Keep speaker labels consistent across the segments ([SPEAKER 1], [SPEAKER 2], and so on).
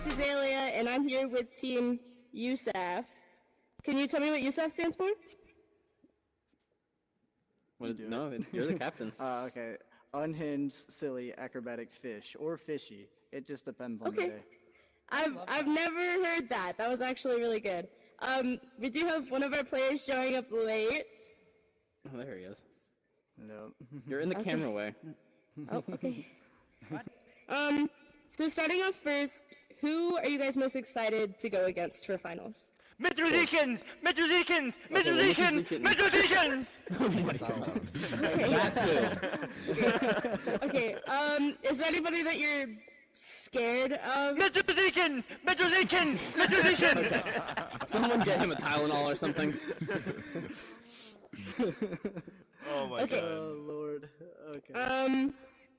[SPEAKER 1] is Azalea, and I'm here with Team USAF. Can you tell me what USAF stands for?
[SPEAKER 2] No, you're the captain.
[SPEAKER 3] Okay. Unhinged, silly, acrobatic fish, or fishy. It just depends on the
[SPEAKER 1] Okay.
[SPEAKER 3] day.
[SPEAKER 1] I've never heard that. That was actually really good. We do have one of our players showing up late.
[SPEAKER 2] Oh, there he is.
[SPEAKER 3] No.
[SPEAKER 2] You're in the
[SPEAKER 1] Okay.
[SPEAKER 2] camera way.
[SPEAKER 1] Oh, okay. So starting off first, who are you guys most excited to go against for finals?
[SPEAKER 4] Metro Deacons! Metro Deacons! Metro
[SPEAKER 2] well,
[SPEAKER 4] Deacons! Metro Deacons!
[SPEAKER 2] Oh my god. That too.
[SPEAKER 1] Okay, is there anybody that you're scared of?
[SPEAKER 4] Metro Deacons! Metro Deacons! Metro Deacons!
[SPEAKER 2] Someone get him a Tylenol or something.
[SPEAKER 4] Oh my
[SPEAKER 1] Okay.
[SPEAKER 3] Oh, Lord. Okay.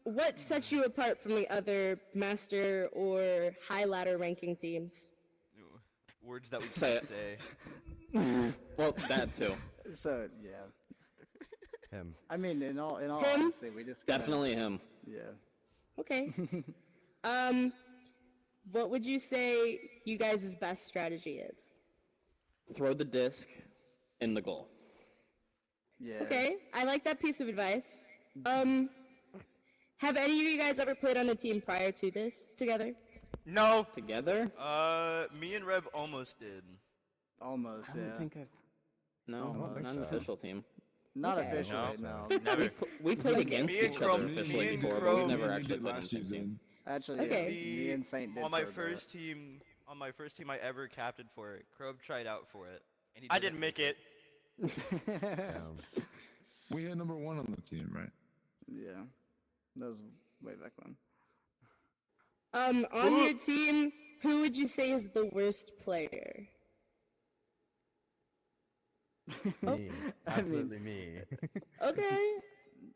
[SPEAKER 1] What sets you apart from the other master or high ladder ranking teams?
[SPEAKER 4] Words that we
[SPEAKER 2] Say
[SPEAKER 4] can't
[SPEAKER 2] it.
[SPEAKER 4] say.
[SPEAKER 2] Well, that too.
[SPEAKER 3] So, yeah.
[SPEAKER 5] Him.
[SPEAKER 3] I mean, in all
[SPEAKER 1] Him?
[SPEAKER 3] honesty, we just gotta,
[SPEAKER 2] Definitely him.
[SPEAKER 3] Yeah.
[SPEAKER 1] Okay. What would you say you guys' best strategy is?
[SPEAKER 2] Throw the disc in the goal.
[SPEAKER 3] Yeah.
[SPEAKER 1] Okay, I like that piece of advice. Have any of you guys ever played on a team prior to this together?
[SPEAKER 4] No.
[SPEAKER 2] Together?
[SPEAKER 4] Me and Rev almost did.
[SPEAKER 3] Almost,
[SPEAKER 2] I don't
[SPEAKER 3] yeah.
[SPEAKER 2] think I've. No,
[SPEAKER 3] Almost.
[SPEAKER 2] not an official team.
[SPEAKER 3] Not
[SPEAKER 1] Okay.
[SPEAKER 3] officially,
[SPEAKER 4] No.
[SPEAKER 3] no.
[SPEAKER 4] Never.
[SPEAKER 2] We played
[SPEAKER 1] Okay.
[SPEAKER 2] against
[SPEAKER 4] Me and
[SPEAKER 2] each other
[SPEAKER 4] Chrome-
[SPEAKER 2] officially
[SPEAKER 4] me and
[SPEAKER 2] before, but
[SPEAKER 4] Chrome-
[SPEAKER 2] we've never
[SPEAKER 6] Me and you
[SPEAKER 2] actually
[SPEAKER 6] did
[SPEAKER 2] played
[SPEAKER 6] last
[SPEAKER 2] in the same team.
[SPEAKER 6] season.
[SPEAKER 3] Actually,
[SPEAKER 1] Okay.
[SPEAKER 3] me and Saint did
[SPEAKER 4] On my
[SPEAKER 3] for a bit.
[SPEAKER 4] first team I ever captained for it. Crobe tried out for it. And he
[SPEAKER 7] I didn't make it.
[SPEAKER 6] We had number 1 on the team, right?
[SPEAKER 3] Yeah. That was way back when.
[SPEAKER 1] On your team, who would you say is the worst player?
[SPEAKER 5] Me.
[SPEAKER 3] I
[SPEAKER 5] Absolutely me.
[SPEAKER 1] Okay.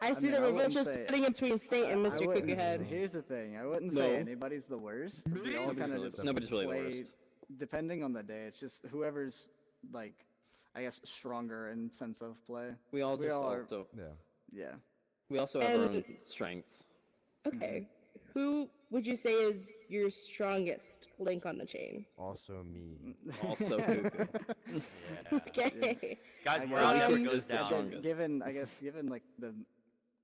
[SPEAKER 1] I see
[SPEAKER 3] mean,
[SPEAKER 1] that
[SPEAKER 3] I
[SPEAKER 1] we're both
[SPEAKER 3] wouldn't
[SPEAKER 1] just
[SPEAKER 3] say-
[SPEAKER 1] putting in between Saint and
[SPEAKER 3] I
[SPEAKER 1] Mr.
[SPEAKER 3] wouldn't-
[SPEAKER 1] Cookerhead.
[SPEAKER 3] Here's the thing. I wouldn't say
[SPEAKER 2] No.
[SPEAKER 3] anybody's the worst. We all
[SPEAKER 2] Nobody's
[SPEAKER 3] kind of
[SPEAKER 2] really-
[SPEAKER 3] just
[SPEAKER 2] nobody's really the
[SPEAKER 3] play,
[SPEAKER 2] worst.
[SPEAKER 3] depending on the day. It's just whoever's, like, I guess, stronger in sense of play.
[SPEAKER 2] We all
[SPEAKER 3] We
[SPEAKER 2] just
[SPEAKER 3] all are-
[SPEAKER 2] also
[SPEAKER 5] Yeah.
[SPEAKER 3] Yeah.
[SPEAKER 2] we also have our
[SPEAKER 1] And-
[SPEAKER 2] own strengths.
[SPEAKER 1] Okay. Who would you say is your strongest link on the chain?
[SPEAKER 5] Also me.
[SPEAKER 2] Also cuckoo.
[SPEAKER 1] Okay.
[SPEAKER 4] Guys,
[SPEAKER 3] I
[SPEAKER 4] morale
[SPEAKER 3] guess
[SPEAKER 4] never
[SPEAKER 2] Lucas
[SPEAKER 4] goes
[SPEAKER 2] is the
[SPEAKER 4] down.
[SPEAKER 2] strongest.
[SPEAKER 3] Given like the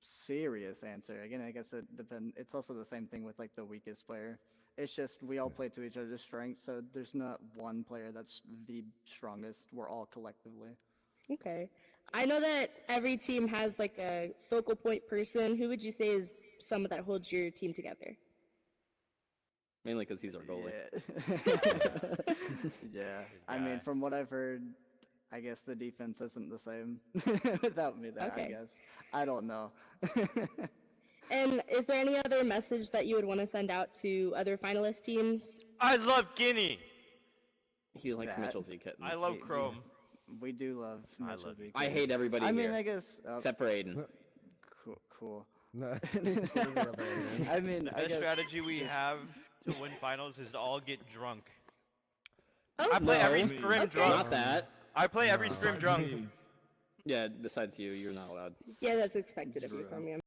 [SPEAKER 3] serious answer, again, I guess it depends. It's also the same thing with like the weakest player. It's just we all play to each other's strengths, so there's not one player that's the strongest. We're all collectively.
[SPEAKER 1] Okay. I know that every team has like a focal point person. Who would you say is someone that holds your team together?
[SPEAKER 2] Mainly because he's our goalie.
[SPEAKER 3] Yeah. Yeah. I mean, from what I've heard, I guess the defense isn't the same without me there. I
[SPEAKER 1] Okay.
[SPEAKER 3] guess I don't know.
[SPEAKER 1] And is there any other message that you would want to send out to other finalist teams?
[SPEAKER 7] I love Guinea.
[SPEAKER 2] He likes
[SPEAKER 3] That-
[SPEAKER 2] Mitchell Z kittens.
[SPEAKER 4] I love Chrome.
[SPEAKER 3] We do love.
[SPEAKER 7] I
[SPEAKER 3] Mitchell
[SPEAKER 7] love
[SPEAKER 3] Z.
[SPEAKER 2] I hate everybody
[SPEAKER 3] I mean,
[SPEAKER 2] here
[SPEAKER 3] I guess.
[SPEAKER 2] except for Aiden.
[SPEAKER 3] Cool.
[SPEAKER 5] No.
[SPEAKER 3] I mean,
[SPEAKER 4] The
[SPEAKER 3] I
[SPEAKER 4] best
[SPEAKER 3] guess
[SPEAKER 4] strategy we
[SPEAKER 3] just-
[SPEAKER 4] have to win finals is to all get drunk.
[SPEAKER 1] Oh,
[SPEAKER 7] I play every
[SPEAKER 2] No.
[SPEAKER 7] scrim
[SPEAKER 1] Okay.
[SPEAKER 7] drunk.
[SPEAKER 2] Not that.
[SPEAKER 7] I play every
[SPEAKER 5] No.
[SPEAKER 7] scrim
[SPEAKER 6] Besides
[SPEAKER 7] drunk.
[SPEAKER 6] me.
[SPEAKER 2] Yeah, besides you, you're not allowed.
[SPEAKER 1] yeah, that's expected of you
[SPEAKER 3] True.
[SPEAKER 1] from you.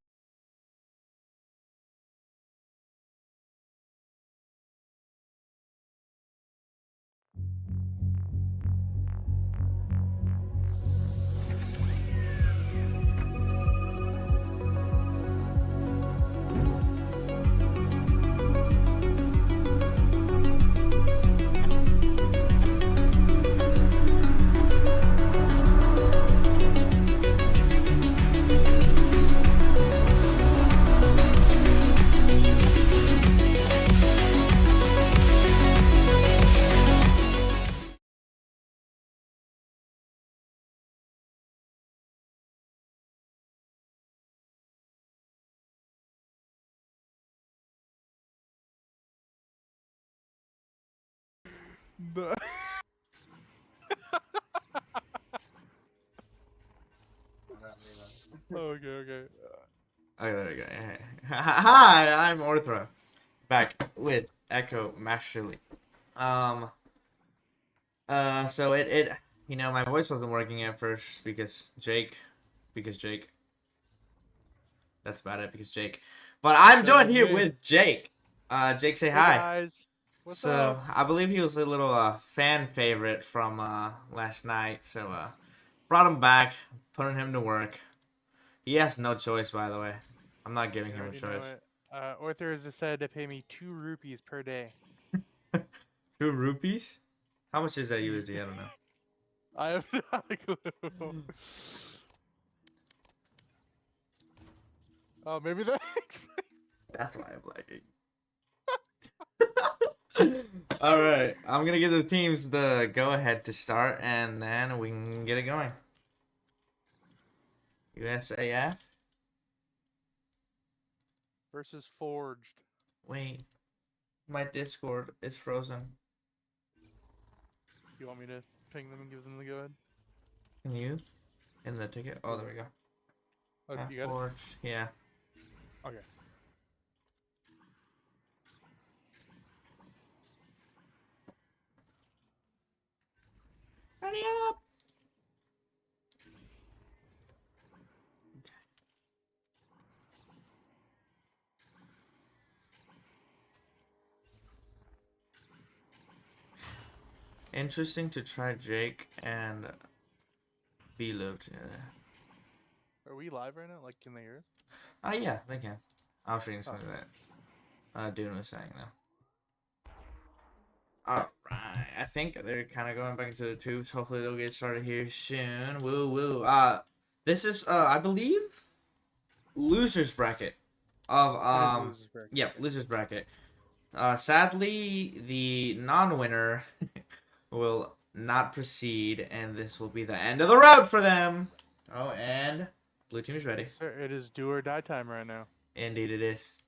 [SPEAKER 7] Okay.
[SPEAKER 8] Okay, there we go. Hi, I'm Orthra, back with Echo Masterly. So it my voice wasn't working at first because Jake. That's about it, because Jake. But I'm joined here with Jake. Jake, say hi.
[SPEAKER 7] Guys. What's
[SPEAKER 8] So
[SPEAKER 7] up?
[SPEAKER 8] I believe he was a little fan favorite from last night. So brought him back, putting him to work. He has no choice, by the way. I'm not giving
[SPEAKER 7] You
[SPEAKER 8] him a
[SPEAKER 7] already know
[SPEAKER 8] choice.
[SPEAKER 7] it. Arthur has decided to pay me 2 rupees per day.
[SPEAKER 8] 2 rupees? How much is that USD? I don't know.
[SPEAKER 7] I have not a clue. Oh, maybe that.
[SPEAKER 8] That's why I'm lagging. All right, I'm gonna give the teams the go-ahead to start, and then we can get it going. USAF.
[SPEAKER 7] Versus Forged.
[SPEAKER 8] Wait, my Discord is frozen.
[SPEAKER 7] You want me to ping them and give them the go ahead?
[SPEAKER 8] Can you? In the ticket? Oh, there we go.
[SPEAKER 7] Oh,
[SPEAKER 8] Yeah,
[SPEAKER 7] you got
[SPEAKER 8] forged. Yeah.
[SPEAKER 7] it? Okay.
[SPEAKER 8] Ready up. Interesting to try Jake and be lived.
[SPEAKER 7] Are we live right now? Like, can they hear us?
[SPEAKER 8] Yeah, they can. I'll show you something that Dune was saying now. Alright, I think they're kind of going back into the tubes. Hopefully they'll get started here soon. Woo woo. This is I believe losers bracket of
[SPEAKER 7] It is losers bracket.
[SPEAKER 8] Yep, losers bracket. Sadly, the non-winner will not proceed, and this will be the end of the road for them. Oh, and blue team is ready.
[SPEAKER 7] Sir, it is do or die time right now.
[SPEAKER 8] Indeed, it is.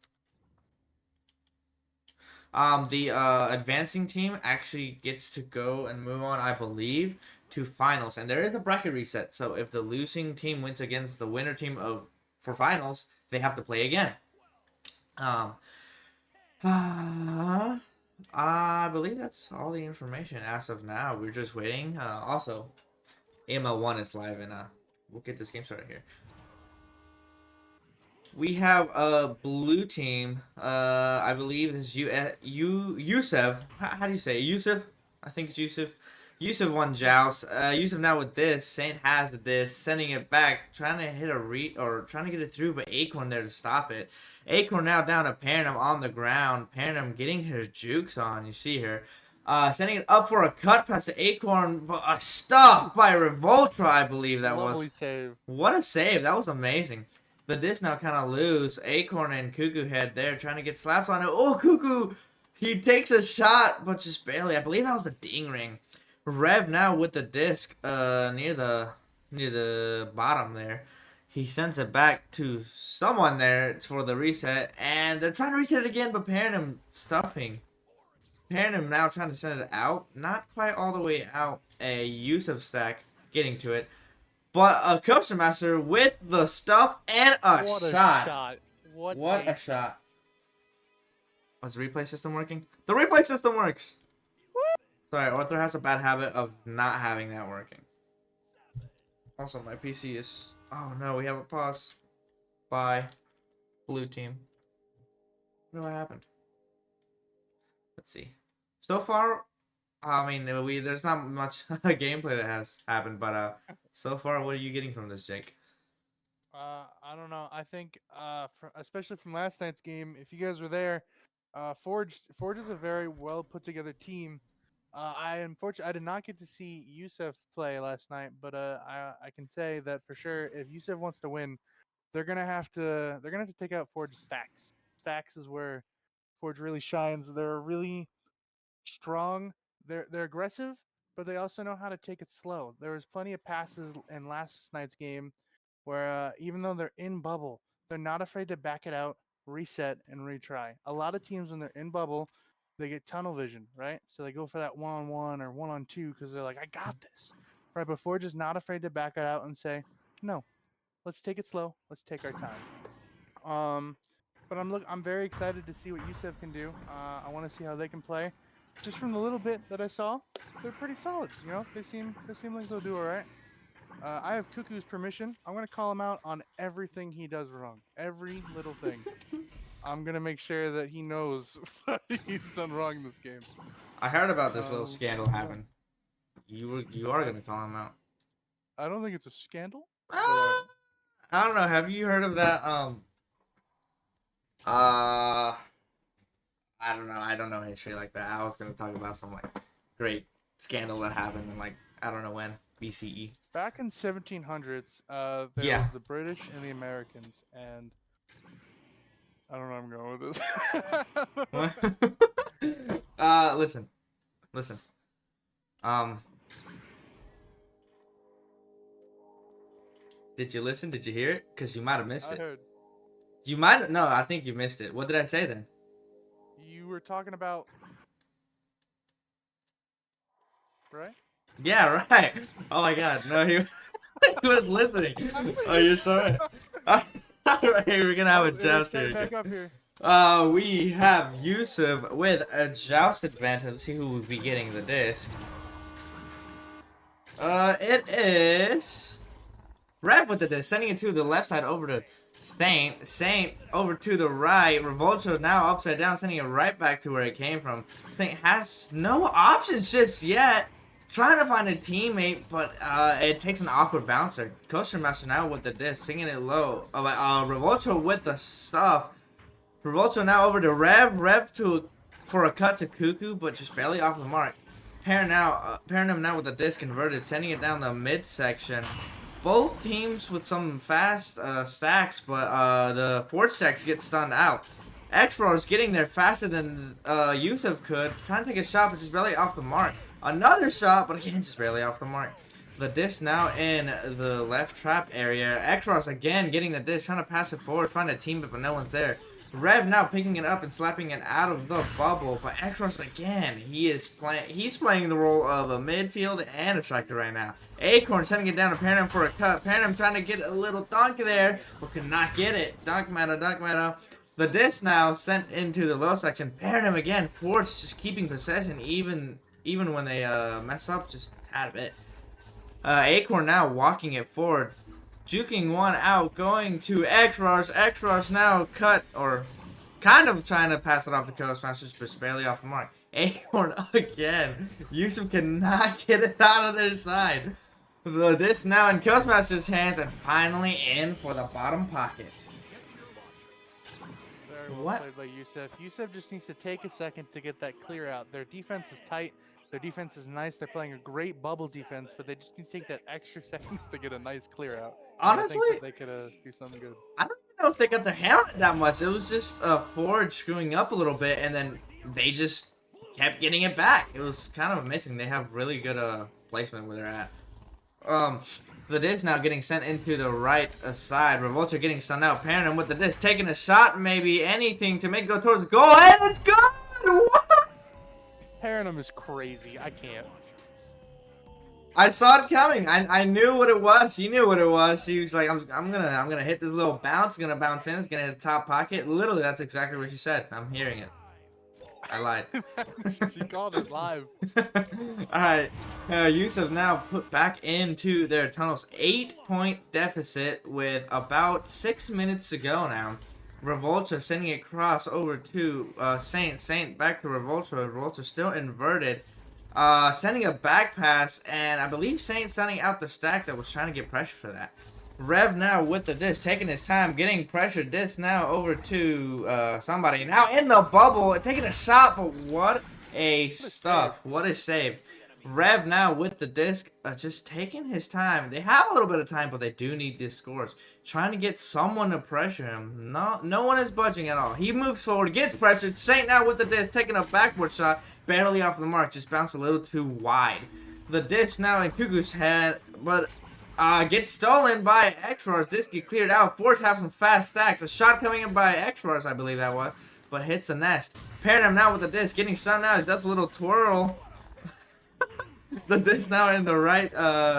[SPEAKER 8] The advancing team actually gets to go and move on, I believe, to finals, and there is a bracket reset. So if the losing team wins against the winner team for finals, they have to play again. I believe that's all the information as of now. We're just waiting. Also, AML1 is live, and we'll get this game started here. We have a blue team. I believe this is Yusuf. How do you say it? Yusuf? I think it's Yusuf. Yusuf won Joust. Yusuf now with this. Saint has this, sending it back, trying to hit trying to get it through, but Acorn there to stop it. Acorn now down to Panem on the ground. Panem getting her jukes on. You see her. Sending it up for a cut pass to Acorn, but a stop by Revoltra, I believe that
[SPEAKER 7] Lovely
[SPEAKER 8] was.
[SPEAKER 7] save.
[SPEAKER 8] What a save. That was amazing. The disc now kind of loose. Acorn and Cuckoo head there trying to get slaps on it. Oh, Cuckoo! He takes a shot, but just barely. I believe that was a ding ring. Rev now with the disc near the bottom there. He sends it back to someone there for the reset. And they're trying to reset it again, but Panem stuffing. Panem now trying to send it out. Not quite all the way out. A Yusuf stack getting to it. But a Coaster Master with the stuff and a
[SPEAKER 7] What a
[SPEAKER 8] shot.
[SPEAKER 7] shot. What
[SPEAKER 8] A shot. Was the replay system working? The replay system works. Sorry, Arthur has a bad habit of not having that working. Also, my PC is... Oh no, we have a pause. Bye. Blue team. What happened? Let's see. So far, I mean, there's not much gameplay that has happened, but so far, what are you getting from this, Jake?
[SPEAKER 7] I don't know. I think, especially from last night's game, if you guys were there, Forge is a very well put together team. I did not get to see Yusuf play last night, but I can say that for sure, if Yusuf wants to win, they're gonna have to take out Forge stacks. Stacks is where Forge really shines. They're really strong. They're aggressive, but they also know how to take it slow. There was plenty of passes in last night's game where even though they're in bubble, they're not afraid to back it out, reset, and retry. A lot of teams when they're in bubble, they get tunnel vision, right? So they go for that one-on-one or one-on-two because they're like, I got this, right? But Forge is not afraid to back it out and say, no, let's take it slow. Let's take our time. But I'm very excited to see what Yusuf can do. I want to see how they can play. Just from the little bit that I saw, they're pretty solid. You know, they seem like they'll do all right. I have Cuckoo's permission. I'm gonna call him out on everything he does wrong. Every little thing. I'm gonna make sure that he knows what he's done wrong this game.
[SPEAKER 8] I heard about this little
[SPEAKER 7] Um,
[SPEAKER 8] scandal happen. You are gonna call him out.
[SPEAKER 7] I don't think it's a scandal.
[SPEAKER 8] I don't know. Have you heard of that? I don't know. I don't know history like that. I was gonna talk about some like great scandal that happened in like I don't know when BCE.
[SPEAKER 7] Back in 1700s, there
[SPEAKER 8] Yeah.
[SPEAKER 7] was the British and the Americans, and I don't know where I'm going with this.
[SPEAKER 8] Listen. Did you listen? Did you hear it? Cause you might have missed
[SPEAKER 7] I
[SPEAKER 8] it.
[SPEAKER 7] heard
[SPEAKER 8] You might no. I think you missed it. What did I say then?
[SPEAKER 7] you were talking about, right?
[SPEAKER 8] Yeah, right. Oh my God, no, he was listening. Oh, you're sorry. All right, we're gonna have a joust here.
[SPEAKER 7] Back up here.
[SPEAKER 8] We have Yusuf with a joust advantage. Let's see who will be getting the disc. It is Rev with the disc, sending it to the left side over to Saint. Saint over to the right. Revolto now upside down, sending it right back to where it came from. Saint has no options just yet. Trying to find a teammate, but it takes an awkward bouncer. Coaster Master now with the disc, singing it low. Revolto with the stuff. Revolto now over to Rev. Rev for a cut to Cuckoo, but just barely off the mark. Paranum now with the disc converted, sending it down the midsection. Both teams with some fast stacks, but the Forge stacks get stunned out. X-Roar is getting there faster than Yusuf could. Trying to take a shot, but just barely off the mark. Another shot, but again, just barely off the mark. The disc now in the left trap area. X-Roar again getting the disc, trying to pass it forward, trying to team it, but no one's there. Rev now picking it up and slapping it out of the bubble, but X-Roar again, he's playing the role of a midfield and a striker right now. Acorn sending it down to Paranum for a cut. Paranum trying to get a little dunk there, but could not get it. Dunk meta. The disc now sent into the low section. Paranum again, Force just keeping possession even when they mess up just a tad bit. Acorn now walking it forward. Juking one out, going to X-Roars. X-Roars now cut, or kind of trying to pass it off to Coastmasters, but barely off the mark. Acorn again. Yusuf cannot get it out of their side. This now in Coastmasters' hands, and finally in for the bottom pocket.
[SPEAKER 7] Very well
[SPEAKER 8] What?
[SPEAKER 7] played by Yusuf. Yusuf just needs to take a second to get that clear out. Their defense is tight. Their defense is nice. They're playing a great bubble defense, but they just need to take that extra seconds to get a nice clear out. And I think
[SPEAKER 8] Honestly,
[SPEAKER 7] that they could do something good.
[SPEAKER 8] I don't even know if they got their hand on it that much. It was just Forge screwing up a little bit, and then they just kept getting it back. It was kind of amazing. They have really good placement where they're at. The disc now getting sent into the right side. Revolta getting sent out. Paranum with the disc, taking a shot, maybe anything to make it go towards the goal, and it's good! What?
[SPEAKER 7] Paranum is crazy. I can't.
[SPEAKER 8] I saw it coming. I knew what it was. She knew what it was. She was like, I'm gonna hit this little bounce. Gonna bounce in. It's gonna hit the top pocket. Literally, that's exactly what she said. I'm hearing it. I lied.
[SPEAKER 7] She called it live.
[SPEAKER 8] Alright, Yusuf now put back into their tunnels. 8-point deficit with about 6 minutes to go now. Revolta sending it across over to Saint. Saint back to Revolta. Revolta still inverted. Sending a back pass, and I believe Saint sending out the stack that was trying to get pressure for that. Rev now with the disc, taking his time, getting pressure. Disc now over to somebody. Now in the bubble, taking a shot, but what a stuff. What a save. Rev now with the disc, just taking his time. They have a little bit of time, but they do need these scores. Trying to get someone to pressure him. No one is budging at all. He moves forward, gets pressured. Saint now with the disc, taking a backward shot, barely off the mark, just bounced a little too wide. The disc now in Cuckoo's head, but gets stolen by X-Roars. Disc get cleared out. Force have some fast stacks. A shot coming in by X-Roars, I believe that was, but hits the nest. Paranum now with the disc, getting stunned out. It does a little twirl. The disc now in the right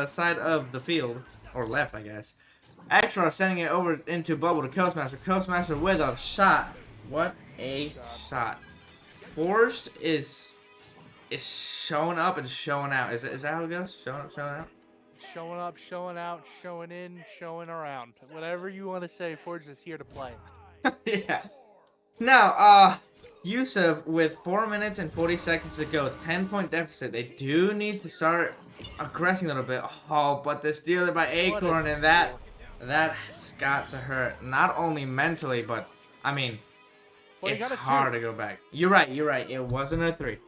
[SPEAKER 8] side of the field, or left, I guess. X-Roar sending it over into bubble to Coastmaster. Coastmaster with a shot. What a shot. Forged is showing up and showing out. Is that how it goes? Showing up, showing out?
[SPEAKER 7] showing up, showing out, showing in, showing around. Whatever you want to say, Forge is here to play.
[SPEAKER 8] Yeah. Now, Yusuf with 4 minutes and 40 seconds to go, 10-point deficit. They do need to start aggressing a little bit. Oh, but the stealer by Acorn, and that's got to hurt. Not only mentally, but I mean,
[SPEAKER 7] Well, he
[SPEAKER 8] it's
[SPEAKER 7] got a
[SPEAKER 8] hard
[SPEAKER 7] 2.
[SPEAKER 8] to go back. You're right. It wasn't a 3.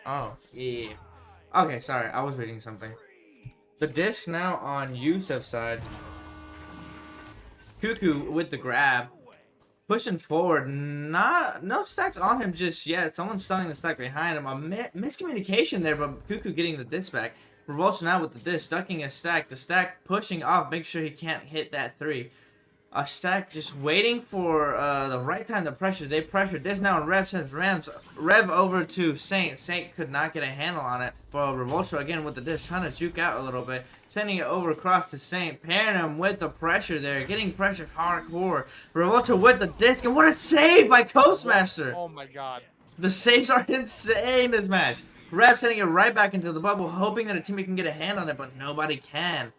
[SPEAKER 8] Oh, yeah. Okay, sorry. I was reading something. The disc now on Yusuf's side. Cuckoo with the grab. Pushing forward. No stacks on him just yet. Someone's stunning the stack behind him. A miscommunication there, but Cuckoo getting the disc back. Revulsion out with the disc. Ducking a stack. The stack pushing off. Make sure he can't hit that 3. A stack just waiting for the right time to pressure. They pressure this now, and Rev sends Rev over to Saint. Saint could not get a handle on it, but Revoltro again with the disc, trying to juke out a little bit, sending it over across to Saint, pairing him with the pressure there, getting pressured hardcore. Revoltro with the disc, and what a save by Coastmaster!
[SPEAKER 7] Oh my god.
[SPEAKER 8] The saves are insane this match. Rev sending it right back into the bubble, hoping that a teammate can get a hand on it, but nobody can.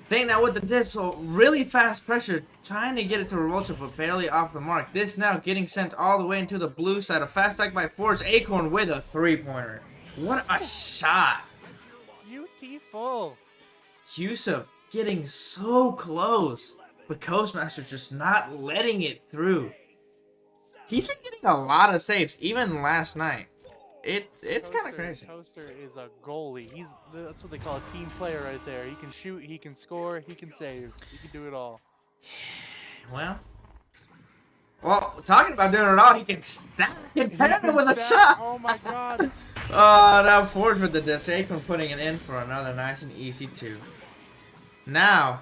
[SPEAKER 8] Thing now with the disc, so really fast pressure, trying to get it to Revolta, but barely off the mark. This now getting sent all the way into the blue side. A fast attack by Forge. Acorn with a 3-pointer. What a shot.
[SPEAKER 7] Beautiful.
[SPEAKER 8] Yusuf getting so close, but Coastmaster just not letting it through. He's been getting a lot of saves, even last night. It's kind of crazy.
[SPEAKER 7] Toaster is a goalie. That's what they call a team player right there. He can shoot, he can score, he can save. He can do it all.
[SPEAKER 8] Well, talking about doing it all, he can stack and pair with a shot.
[SPEAKER 7] Oh my god.
[SPEAKER 8] Oh, now Forge with the disc. Acorn putting it in for another nice and easy 2. Now,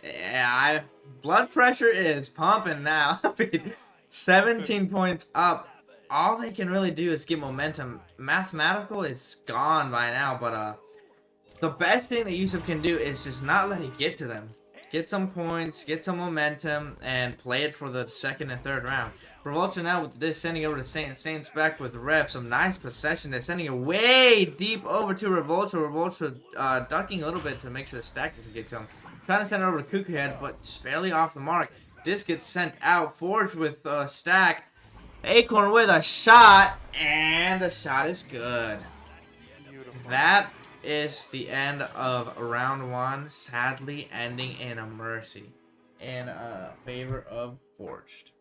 [SPEAKER 8] yeah, blood pressure is pumping now. 17 points up. All they can really do is get momentum. Mathematical is gone by now, but the best thing that Yusuf can do is just not let it get to them. Get some points, get some momentum, and play it for the second and third round. Revolta now with this, sending it over to Saint. Saint's back with Rev. Some nice possession. They're sending it way deep over to Revolta. Revolta ducking a little bit to make sure the stack doesn't get to him. Trying to send it over to Cuckoo Head, but just barely off the mark. Disc gets sent out. Forge with stack. Acorn with a shot, and the shot is good.
[SPEAKER 7] Beautiful.
[SPEAKER 8] That is the end of round 1, sadly ending in a mercy in favor of Forged.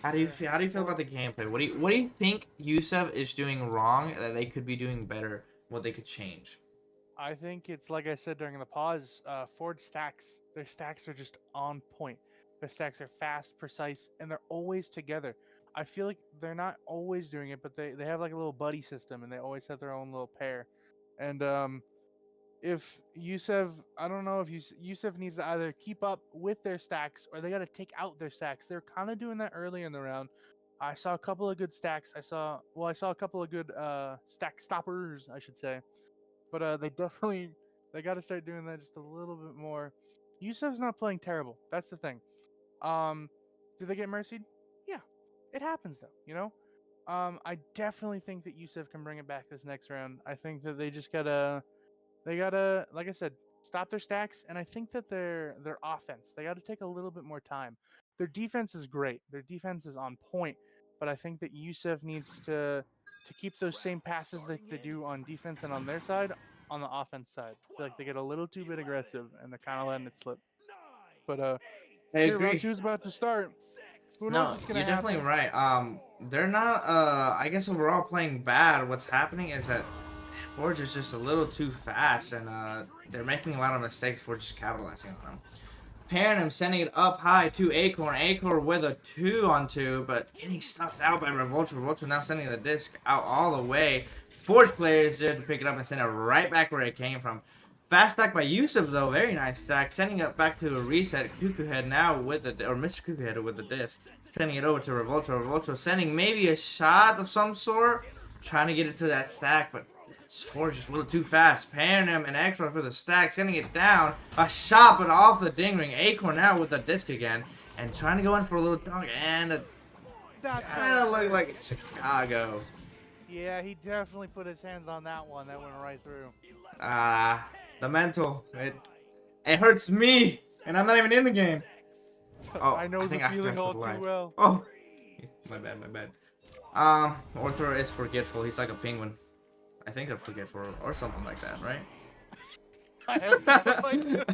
[SPEAKER 8] How do you feel about the gameplay? What do you think Yusuf is doing wrong that they could be doing better? What they could change?
[SPEAKER 7] I think it's like I said during the pause. Forge stacks. Their stacks are just on point. Their stacks are fast, precise, and they're always together. I feel like they're not always doing it, but they have like a little buddy system, and they always have their own little pair. And if Yusuf, I don't know if Yusuf needs to either keep up with their stacks or they got to take out their stacks. They're kind of doing that early in the round. I saw a couple of good stacks. I saw a couple of good stack stoppers, I should say. But they got to start doing that just a little bit more. Yusuf's not playing terrible. That's the thing. Do they get mercied? Yeah, it happens though, you know. I definitely think that Yusuf can bring it back this next round. I think that they gotta, like I said, stop their stacks, and I think that their offense, they gotta take a little bit more time. Their defense is great. Their defense is on point, but I think that Yusuf needs to keep those same passes that they do on defense and on their side, on the offense side. I feel like they get a little too bit aggressive, and they're kind of letting it slip. But
[SPEAKER 8] I agree.
[SPEAKER 7] Round 2's about to start. Who knows
[SPEAKER 8] No,
[SPEAKER 7] what's gonna
[SPEAKER 8] you're
[SPEAKER 7] happen?
[SPEAKER 8] definitely right. They're not, I guess overall playing bad. What's happening is that Forge is just a little too fast, and they're making a lot of mistakes for just capitalizing on them. Pairing him, sending it up high to Acorn. Acorn with a 2-on-2, but getting stuffed out by Revolta. Revolta now sending the disc out all the way. Forge player is there to pick it up and send it right back where it came from. Fast stack by Yusuf though, very nice stack, sending it back to a reset. Cuckoo Head now with the, or Mr. Cuckoo Head with the disc, sending it over to Revolta. Revolta sending maybe a shot of some sort, trying to get it to that stack, but Forge just a little too fast. Pairing him an extra for the stack, sending it down, a shot but off the ding ring. Acorn now with the disc again, and trying to go in for a little dunk, and
[SPEAKER 7] That's
[SPEAKER 8] Kind of looked like Chicago.
[SPEAKER 7] Yeah, he definitely put his hands on that one. That went right through.
[SPEAKER 8] The mental. It hurts me, and I'm not even in the game. Oh,
[SPEAKER 7] I know the
[SPEAKER 8] think I
[SPEAKER 7] feeling
[SPEAKER 8] forgot
[SPEAKER 7] all
[SPEAKER 8] to
[SPEAKER 7] too
[SPEAKER 8] lie.
[SPEAKER 7] well.
[SPEAKER 8] Oh, my bad. Orthro is forgetful. He's like a penguin. I think they're forgetful or something like that, right?
[SPEAKER 7] I have no idea.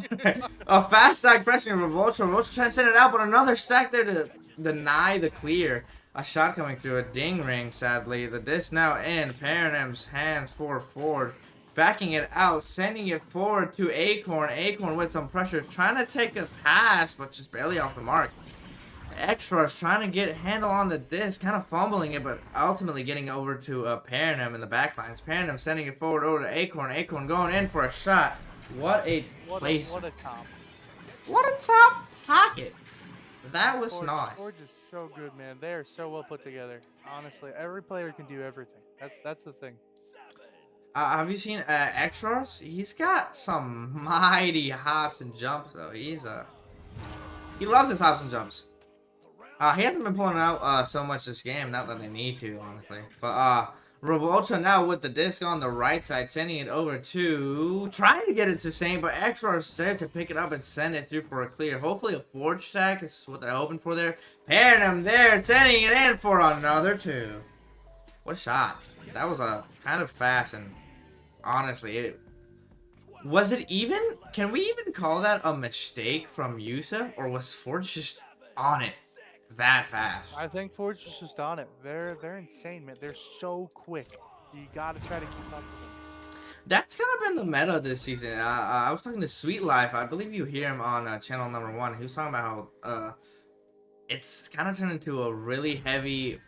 [SPEAKER 8] A fast stack pressing Revoltra. Revoltra trying to send it out, but another stack there to deny the clear. A shot coming through, a ding ring, sadly. The disc now in. Paranem's hands forward. Backing it out, sending it forward to Acorn. Acorn with some pressure, trying to take a pass, but just barely off the mark. Extras trying to get a handle on the disc, kind of fumbling it, but ultimately getting over to Paranem in the backlines. Paranem sending it forward over to Acorn. Acorn going in for a shot. What a place.
[SPEAKER 7] What a top.
[SPEAKER 8] What a top pocket. That was
[SPEAKER 7] Forge,
[SPEAKER 8] nice.
[SPEAKER 7] Forge is so good, man. They are so well put together. Honestly, every player can do everything. That's the thing.
[SPEAKER 8] Have you seen Extras? He's got some mighty hops and jumps, though. He loves his hops and jumps. He hasn't been pulling out so much this game, not that they need to, honestly. But Revolta now with the disc on the right side, sending it over to... Trying to get it to Saint, but Extra is there to pick it up and send it through for a clear. Hopefully a Forge stack is what they're hoping for there. Paranem there, sending it in for another 2. What a shot. That was a kind of fast, and honestly, was it even... Can we even call that a mistake from Yusuf, or was Forge just on it that fast?
[SPEAKER 7] I think Forge is just on it. They're insane, man. They're so quick. You gotta try to keep up with them.
[SPEAKER 8] That's kind of been the meta this season. I was talking to Sweet Life. I believe you hear him on channel number 1. He was talking about how it's kind of turned into a really heavy,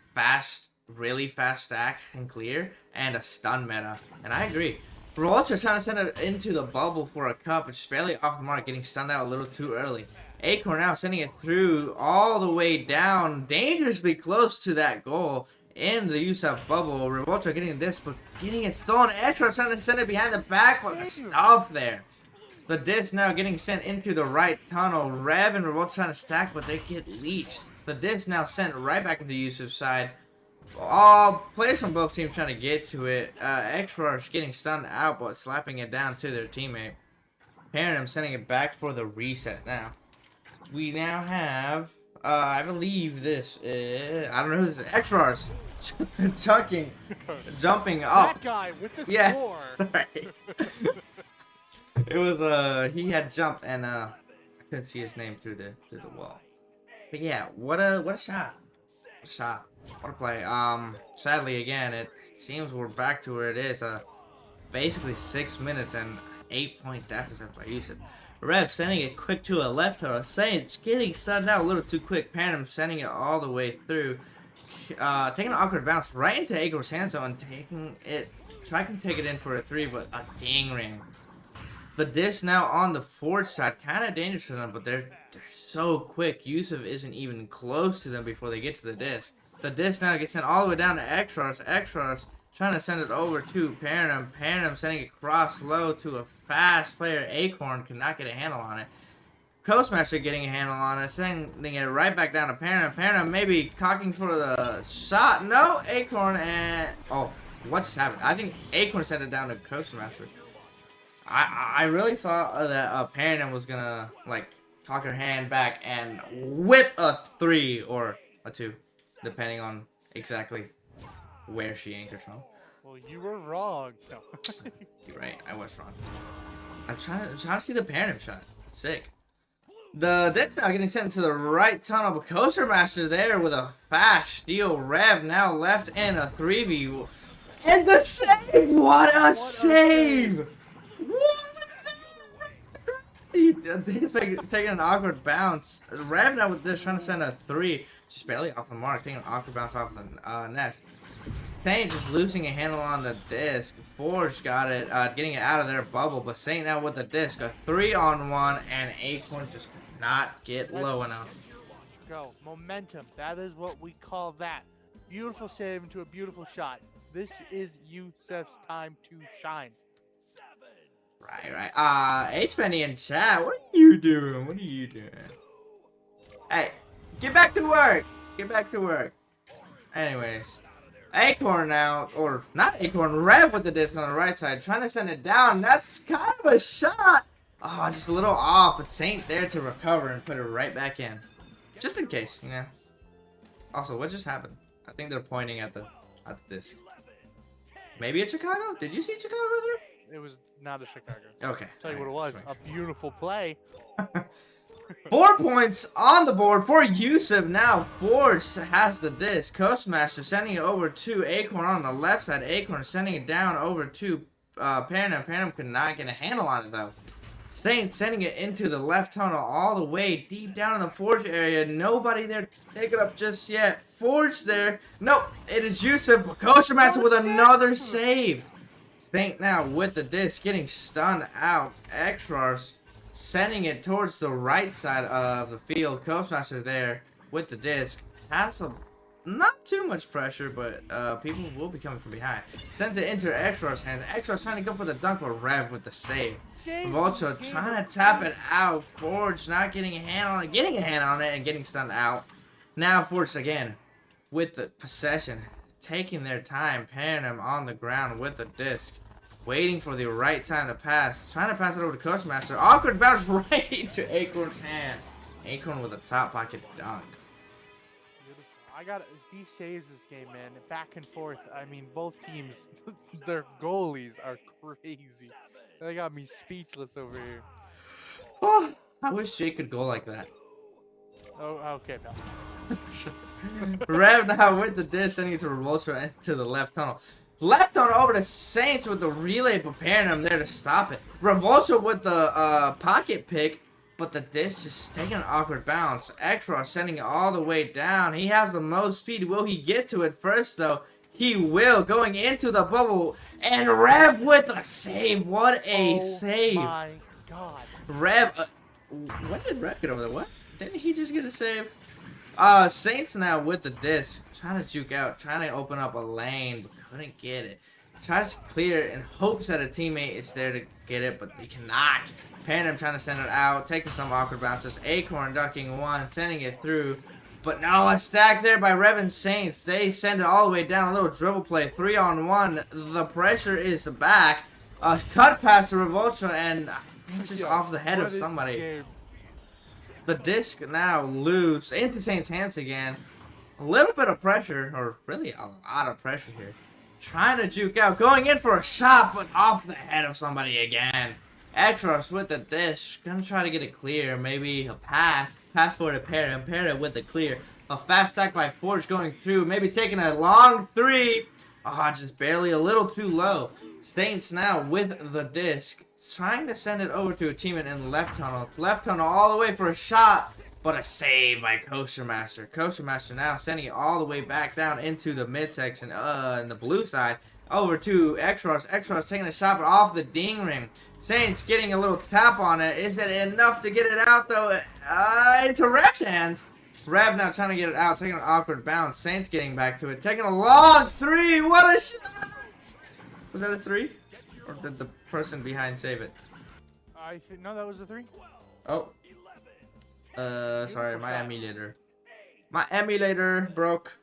[SPEAKER 8] really fast stack and clear, and a stun meta. And I agree. Revolta trying to send it into the bubble for a cup, which is barely off the mark, getting stunned out a little too early. Acorn now sending it through all the way down, dangerously close to that goal in the Yusuf bubble. Revolta getting this, but getting it stolen. Extra trying to send it behind the back, but a stop there. The disc now getting sent into the right tunnel. Rev and Revolta trying to stack, but they get leached. The disc now sent right back into Yusuf's side. All players from both teams trying to get to it. Extra getting stunned out, but slapping it down to their teammate. Paranem sending it back for the reset now. We now have, I believe this is, I don't know who this is, Extras jumping up.
[SPEAKER 7] That guy with the
[SPEAKER 8] Yeah,
[SPEAKER 7] score.
[SPEAKER 8] sorry. It was, he had jumped and, I couldn't see his name through the wall. But yeah, what a shot. What a shot. What a play. Sadly, again, it seems we're back to where it is, basically 6 minutes and 8-point deficit by Yusuf. Rev sending it quick to a left toe. Sage getting stunned out a little too quick. Paranem sending it all the way through. Taking an awkward bounce right into Agor's hands and trying to take it in for a 3, but a ding ring. The disc now on the Forge side. Kind of dangerous for them, but they're so quick. Yusuf isn't even close to them before they get to the disc. The disc now gets sent all the way down to Extras. Extras trying to send it over to Paranem. Paranem sending it cross low to a fast player. Acorn cannot get a handle on it. Coastmaster getting a handle on it, sending it right back down to Paranem. Paranem maybe cocking for the shot. No, Acorn and... Oh, what just happened? I think Acorn sent it down to Coastmaster. I really thought that Paranem was going to, like, cock her hand back and whip a 3 or a 2, depending on exactly where she anchors from.
[SPEAKER 7] Well, you were wrong. No.
[SPEAKER 8] You're right, I was wrong. I'm trying to see the Paranem shot. It's sick. The Dead's now getting sent to the right tunnel, but Coaster Master there with a fast steal. Rev now left in a 3v. And the save! What a save! What a save! He's taking an awkward bounce. Rev now with this trying to send a 3. Just barely off the mark, taking an awkward bounce off the nest. Saint just losing a handle on the disc. Forge got it, getting it out of their bubble, but Saint now with the disc. A 3-on-1, and Acorn just could not get low enough.
[SPEAKER 7] Go. Momentum. That is what we call that. Beautiful save into a beautiful shot. This is Yusuf's time to shine.
[SPEAKER 8] Right. H-Penny in chat, what are you doing? Hey, get back to work. Get back to work. Anyways, Acorn now, or not Acorn, Rev with the disc on the right side, trying to send it down. That's kind of a shot. Oh, just a little off, but Saint there to recover and put it right back in. Just in case, you know. Also, what just happened? I think they're pointing at the disc. Maybe it's Chicago? Did you see Chicago there?
[SPEAKER 7] It was not a Chicago.
[SPEAKER 8] Okay.
[SPEAKER 7] Tell you what it was. A beautiful play.
[SPEAKER 8] 4 points on the board for Yusuf. Now Forge has the disc. Coastmaster sending it over to Acorn on the left side. Acorn sending it down over to Panem. Panem could not get a handle on it though. Saint sending it into the left tunnel all the way deep down in the Forge area. Nobody there to take it up just yet. Forge there. Nope. It is Yusuf. Coastmaster with another save. Saint now with the disc getting stunned out. Extras sending it towards the right side of the field. Coastmaster there with the disc. Has a not too much pressure, but people will be coming from behind. Sends it into Extra's hands. Extra's trying to go for the dunk, but Rev with the save. Vulture trying to tap it out. Forge not getting a hand on it. Getting a hand on it and getting stunned out. Now Forge again with the possession. Taking their time. Panem on the ground with the disc. Waiting for the right time to pass. Trying to pass it over to Coastmaster. Awkward bounce right into Acorn's hand. Acorn with a top pocket dunk.
[SPEAKER 7] I got he saves this game, man. Back and forth. I mean, both teams, their goalies are crazy. They got me speechless over here.
[SPEAKER 8] Oh, I wish Jake could go like that.
[SPEAKER 7] Oh, okay, pal.
[SPEAKER 8] Rev now with the disc, sending it to Revulsion into the left tunnel. Left tunnel over to Saints with the relay, preparing them there to stop it. Revulsion with the pocket pick, but the disc is taking an awkward bounce. Extra sending it all the way down. He has the most speed. Will he get to it first, though? He will. Going into the bubble. And Rev with a save. What a save.
[SPEAKER 7] Oh, my God.
[SPEAKER 8] Rev. When did Rev get over there? What? Didn't he just get a save? Saints now with the disc. Trying to juke out. Trying to open up a lane, but couldn't get it. Tries to clear in hopes that a teammate is there to get it, but they cannot. Panem trying to send it out, taking some awkward bounces. Acorn ducking one, sending it through. But no, a stack there by Rev and Saints. They send it all the way down. A little dribble play, 3-on-1. The pressure is back. A cut pass to Revulsion, and I think it's just off the head of somebody. The disc now loose into Saints' hands again. A little bit of pressure, or really a lot of pressure here. Trying to juke out, going in for a shot, but off the head of somebody again. Extras with the disc, gonna try to get it clear. Maybe a pass for the Panem. Panem with the clear. A fast stack by Forge going through, maybe taking a long three. Ah, just barely a little too low. Saints now with the disc, trying to send it over to a teammate in the left tunnel. Left tunnel all the way for a shot, but a save by Coastermaster. Coastermaster now sending it all the way back down into the midsection, in the blue side, over to Extras. Extras taking a shot, but off the ding ring. Saints getting a little tap on it. Is it enough to get it out, though? Into Rev's hands. Rev now trying to get it out, taking an awkward bounce. Saints getting back to it, taking a long three. What a shot! Was that a three? Or did the person behind save it?
[SPEAKER 7] I think no, that was a 3.
[SPEAKER 8] Oh. Sorry, my emulator. My emulator broke.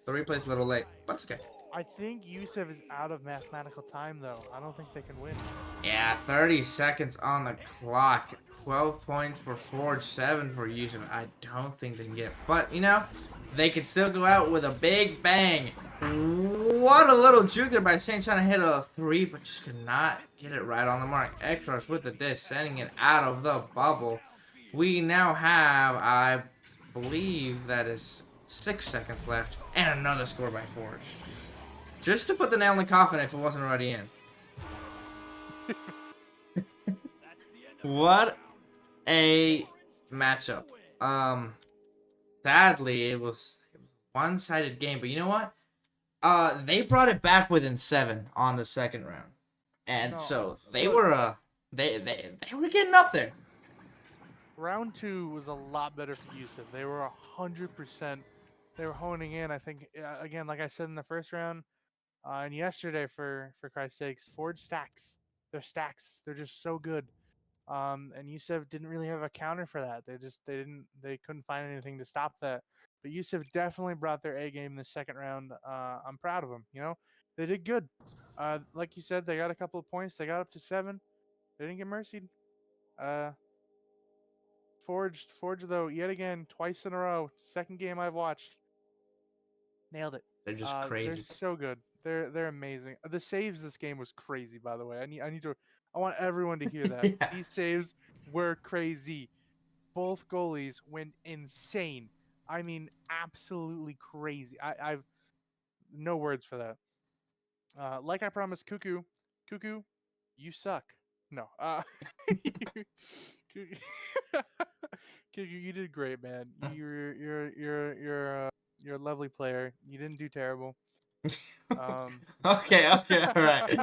[SPEAKER 8] The replay's a little late, but it's okay.
[SPEAKER 7] I think Yusuf is out of mathematical time, though. I don't think they can win.
[SPEAKER 8] Yeah, 30 seconds on the clock. 12 points for Forge, 7 for Yusuf. I don't think they can get, but you know, they could still go out with a big bang. What a little juke there by Saint, trying to hit a 3, but just could not get it right on the mark. Extras with the disc, sending it out of the bubble. We now have, I believe that is 6 seconds left, and another score by Forge. Just to put the nail in the coffin if it wasn't already in. What a matchup. Sadly, it was a one-sided game, but you know what? They brought it back within 7 on the second round, and so they were they were getting up there.
[SPEAKER 7] Round 2 was a lot better for Yusuf. They were 100%. They were honing in. I think again, like I said in the first round, and yesterday for Christ's sakes, Forge stacks. They're stacks. They're just so good. And Yusuf didn't really have a counter for that. They couldn't find anything to stop that. But Yusuf definitely brought their A game in the second round. I'm proud of them. They did good. Like you said, they got a couple of points. They got up to 7. They didn't get mercied. Forged though, yet again, twice in a row. Second game I've watched, nailed it.
[SPEAKER 8] They're just
[SPEAKER 7] They're
[SPEAKER 8] crazy.
[SPEAKER 7] so good. They're amazing. The saves this game was crazy, by the way. I want everyone to hear that.
[SPEAKER 8] Yeah.
[SPEAKER 7] These saves were crazy. Both goalies went insane. I mean, absolutely crazy. I've no words for that. Like I promised, Cuckoo, you suck. No. Cuckoo, Cuckoo, you did great, man. You're a lovely player. You didn't do terrible.
[SPEAKER 8] Okay, all right.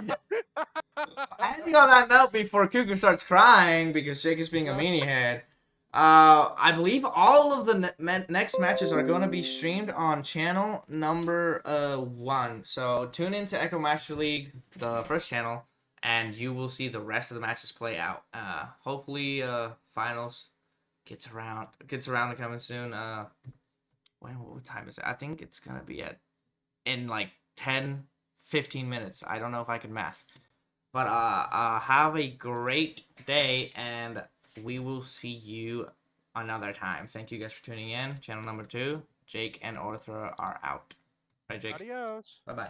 [SPEAKER 8] Ending on that note before Cuckoo starts crying because Jake is being a meanie head. I believe all of the next matches are going to be streamed on channel number 1. So tune into Echo Master League, the first channel, and you will see the rest of the matches play out. Hopefully, finals gets around to coming soon. What time is it? I think it's gonna be in like 10-15 minutes. I don't know if I can math. But have a great day, and we will see you another time. Thank you guys for tuning in. Channel number 2, Jake and Arthur are out. Bye, Jake.
[SPEAKER 7] Adios.
[SPEAKER 8] Bye-bye.